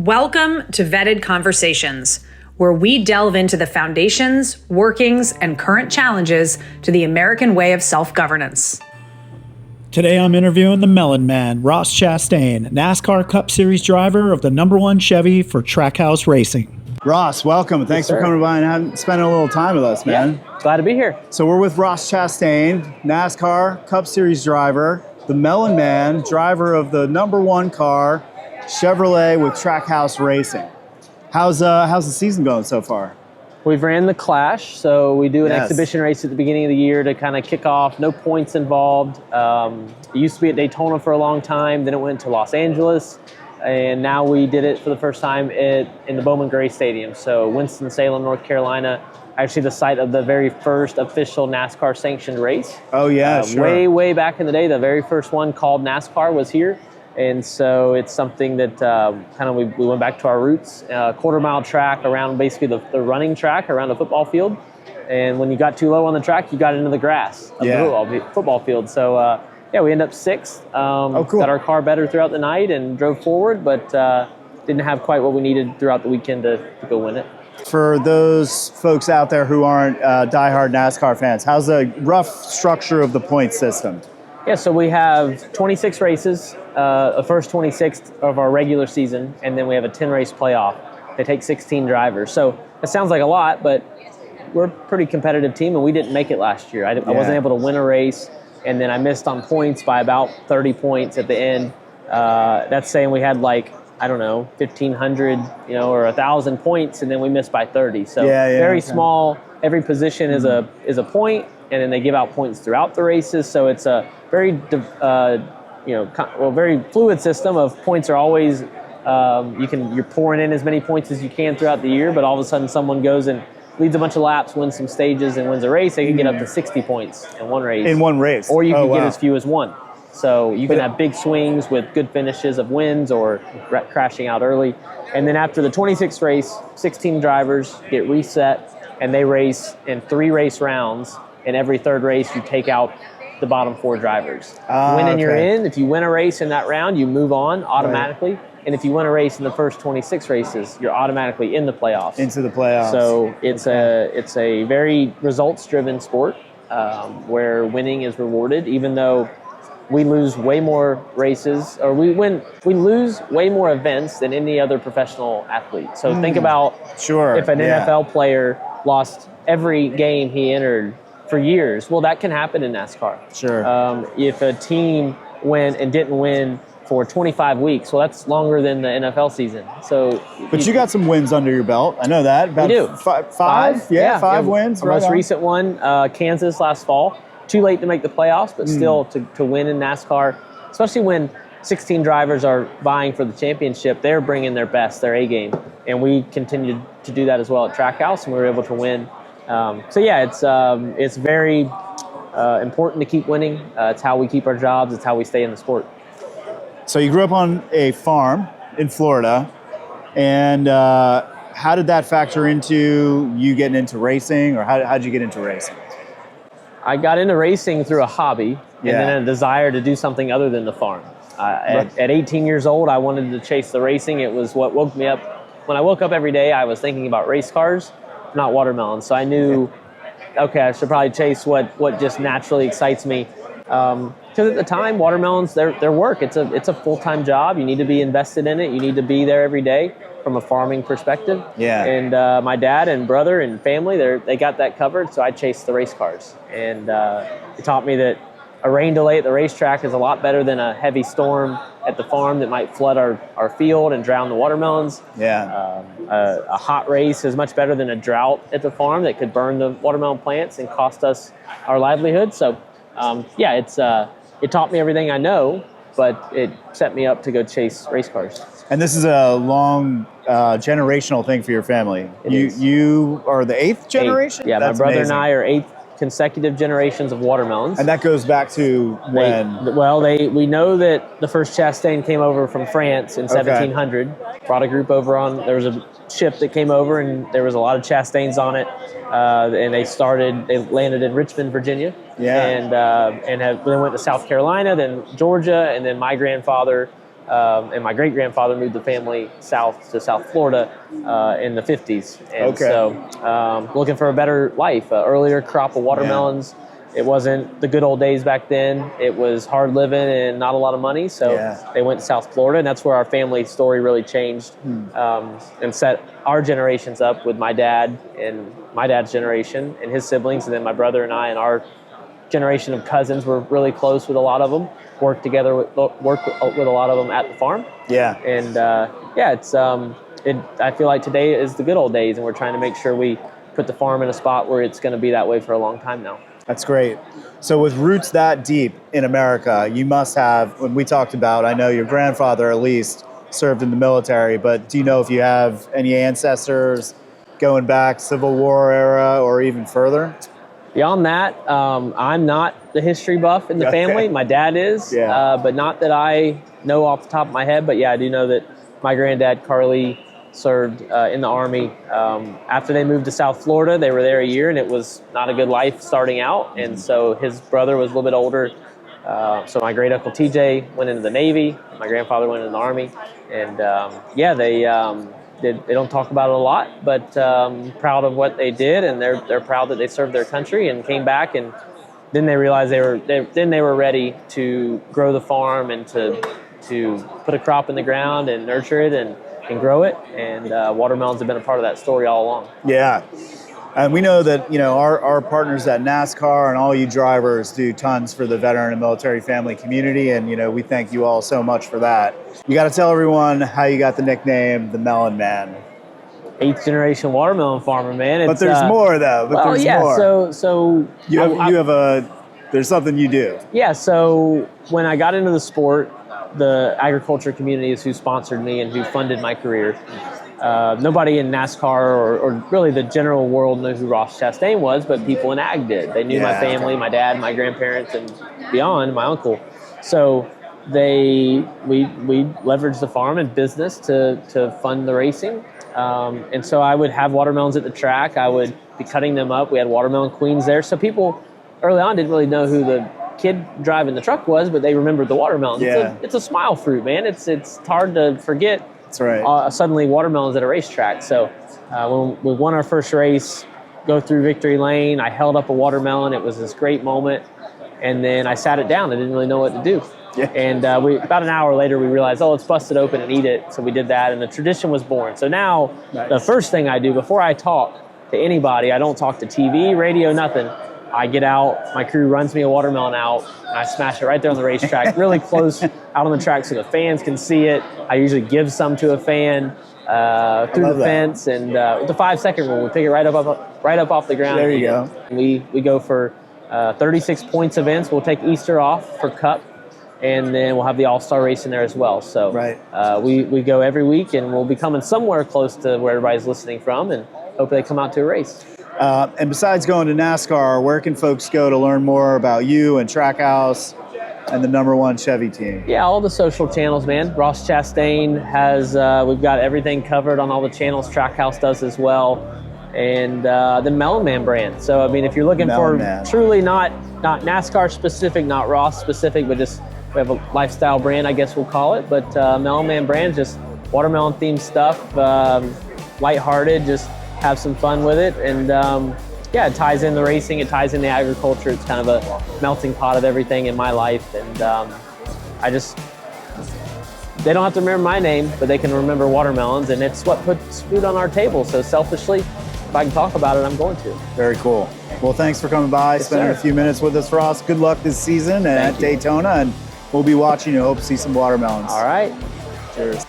Welcome to Vetted Conversations, where we delve into the foundations, workings, and current challenges to the American way of self-governance. Today I'm interviewing the Melon Man, Ross Chastain, NASCAR Cup Series driver of the #1 Chevy for Trackhouse Racing. Ross, welcome. Thanks for coming by and spending a little time with us, man. Yeah, glad to be here. So we're with Ross Chastain, NASCAR Cup Series driver, the Melon Man, driver of the #1 car, Chevrolet with Trackhouse Racing. How's the season going so far? We've ran the Clash, so we do an exhibition race at the beginning of the year to kind of kick off. No points involved. It used to be at Daytona for a long time, then it went to Los Angeles, and now we did it for the first time in the Bowman Gray Stadium. So Winston-Salem, North Carolina, actually the site of the very first official NASCAR sanctioned race. Oh yeah, sure. Way back in the day, the very first one called NASCAR was here. And so it's something that we went back to our roots, quarter-mile track around basically the running track around the football field. And when you got too low on the track, you got into the grass of the football field. So, we ended up sixth. Cool. Got our car better throughout the night and drove forward, but didn't have quite what we needed throughout the weekend to go win it. For those folks out there who aren't diehard NASCAR fans, how's the rough structure of the point system? Yeah, so we have 26 races, the first 26 of our regular season, and then we have a 10-race playoff. They take 16 drivers. So it sounds like a lot, but we're a pretty competitive team, and we didn't make it last year. I wasn't able to win a race, and then I missed on points by about 30 points at the end. That's saying we had 1,500, or 1,000 points, and then we missed by 30. So very small. Every position is a point, and then they give out points throughout the races. So it's a very very fluid system of points are always you're pouring in as many points as you can throughout the year, but all of a sudden someone goes and leads a bunch of laps, wins some stages, and wins a race. They can get up to 60 points in one race. In one race. Or you can get as few as one. So you can have big swings with good finishes of wins or crashing out early. And then after the 26th race, 16 drivers get reset, and they race in 3 race rounds. In every third race, you take out the bottom 4 drivers. You're in. If you win a race in that round, you move on automatically. Right. And if you win a race in the first 26 races, you're automatically in the playoffs. Into the playoffs. So it's a very results-driven sport where winning is rewarded, even though we lose way more races, or we lose way more events than any other professional athlete. So think about if an NFL player lost every game he entered for years. Well, that can happen in NASCAR. Sure. If a team went and didn't win for 25 weeks, well, that's longer than the NFL season. So, but you got some wins under your belt. I know that. We do. Five? Yeah, 5 wins. Our most recent one, Kansas last fall. Too late to make the playoffs, but still to win in NASCAR, especially when 16 drivers are vying for the championship, they're bringing their best, their A game. And we continued to do that as well at Trackhouse, and we were able to win. It's very important to keep winning. It's how we keep our jobs. It's how we stay in the sport. So you grew up on a farm in Florida, and how did that factor into you getting into racing, or how did you get into racing? I got into racing through a hobby and then a desire to do something other than the farm. At 18 years old, I wanted to chase the racing. It was what woke me up. When I woke up every day, I was thinking about race cars, not watermelons. So I knew, I should probably chase what just naturally excites me. Because at the time, watermelons, they're work. It's a full-time job. You need to be invested in it. You need to be there every day from a farming perspective. Yeah. And my dad and brother and family, they got that covered. So I chased the race cars. And it taught me that a rain delay at the racetrack is a lot better than a heavy storm at the farm that might flood our field and drown the watermelons. Yeah. A hot race is much better than a drought at the farm that could burn the watermelon plants and cost us our livelihood. So, it taught me everything I know, but it set me up to go chase race cars. And this is a long generational thing for your family. You are the 8th generation? Yeah, my brother and I are 8th consecutive generations of watermelons. And that goes back to when? We know that the first Chastain came over from France in 1700. Brought a group over there was a ship that came over, and there was a lot of Chastains on it. And they landed in Richmond, Virginia. Yeah. And then went to South Carolina, then Georgia, and then my grandfather And my great-grandfather moved the family south to South Florida in the 50s. And so looking for a better life, earlier crop of watermelons. It wasn't the good old days back then. It was hard living and not a lot of money. So they went to South Florida, and that's where our family story really changed and set our generations up with my dad and my dad's generation and his siblings, and then my brother and I and our generation of cousins were really close with a lot of them. Worked with a lot of them at the farm. And it's I feel like today is the good old days, and we're trying to make sure we put the farm in a spot where it's going to be that way for a long time now. That's great. So with roots that deep in America, you must have, when we talked about, I know your grandfather at least served in the military, but do you know if you have any ancestors going back Civil War era or even further? Beyond that, I'm not the history buff in the family. My dad is, but not that I know off the top of my head. But yeah, I do know that my granddad, Carly, served in the Army. After they moved to South Florida, they were there a year, and it was not a good life starting out. And so his brother was a little bit older. So my great uncle TJ went into the Navy. My grandfather went into the Army. And they don't talk about it a lot, but proud of what they did, and they're proud that they served their country and came back. And then they realized they were ready to grow the farm and to put a crop in the ground and nurture it and grow it. And watermelons have been a part of that story all along. Yeah. And we know that, our partners at NASCAR and all you drivers do tons for the veteran and military family community. And, we thank you all so much for that. You got to tell everyone how you got the nickname, the Melon Man. 8th generation watermelon farmer, man. But there's more though. More. So there's something you do. Yeah. So when I got into the sport, the agriculture community is who sponsored me and who funded my career. Nobody in NASCAR or really the general world knew who Ross Chastain was, but people in ag did. They knew my family, my dad, my grandparents, and beyond, my uncle. So we leveraged the farm and business to fund the racing. And so I would have watermelons at the track. I would be cutting them up. We had watermelon queens there. So people early on didn't really know who the kid driving the truck was, but they remembered the watermelon. It's a smile fruit, man. It's hard to forget. That's right. Suddenly watermelons at a racetrack. So when we won our first race, go through victory lane, I held up a watermelon. It was this great moment. And then I sat it down. I didn't really know what to do. And about an hour later, we realized, let's bust it open and eat it. So we did that, and the tradition was born. So now the first thing I do before I talk to anybody, I don't talk to TV, radio, nothing. I get out, my crew runs me a watermelon out, and I smash it right there on the racetrack, really close out on the track so the fans can see it. I usually give some to a fan through the fence, and with the 5-second rule, we pick it right up off the ground. There you go. We go for 36 points events. We'll take Easter off for Cup, and then we'll have the All-Star race in there as well. So we go every week, and we'll be coming somewhere close to where everybody's listening from, and hope they come out to a race. And besides going to NASCAR, where can folks go to learn more about you and Trackhouse and the #1 Chevy team? Yeah, all the social channels, man. Ross Chastain has, we've got everything covered on all the channels. Trackhouse does as well. And the Melon Man brand. So, I mean, if you're looking for truly not NASCAR specific, not Ross specific, but just we have a lifestyle brand, I guess we'll call it. But Melon Man brand, just watermelon themed stuff, lighthearted, just have some fun with it. And it ties in the racing, it ties in the agriculture. It's kind of a melting pot of everything in my life. And they don't have to remember my name, but they can remember watermelons, and it's what puts food on our table. So selfishly, if I can talk about it, I'm going to. Very cool. Well, thanks for coming by, spending a few minutes with us, Ross. Good luck this season and at Daytona, and we'll be watching you. Hope to see some watermelons. All right. Cheers.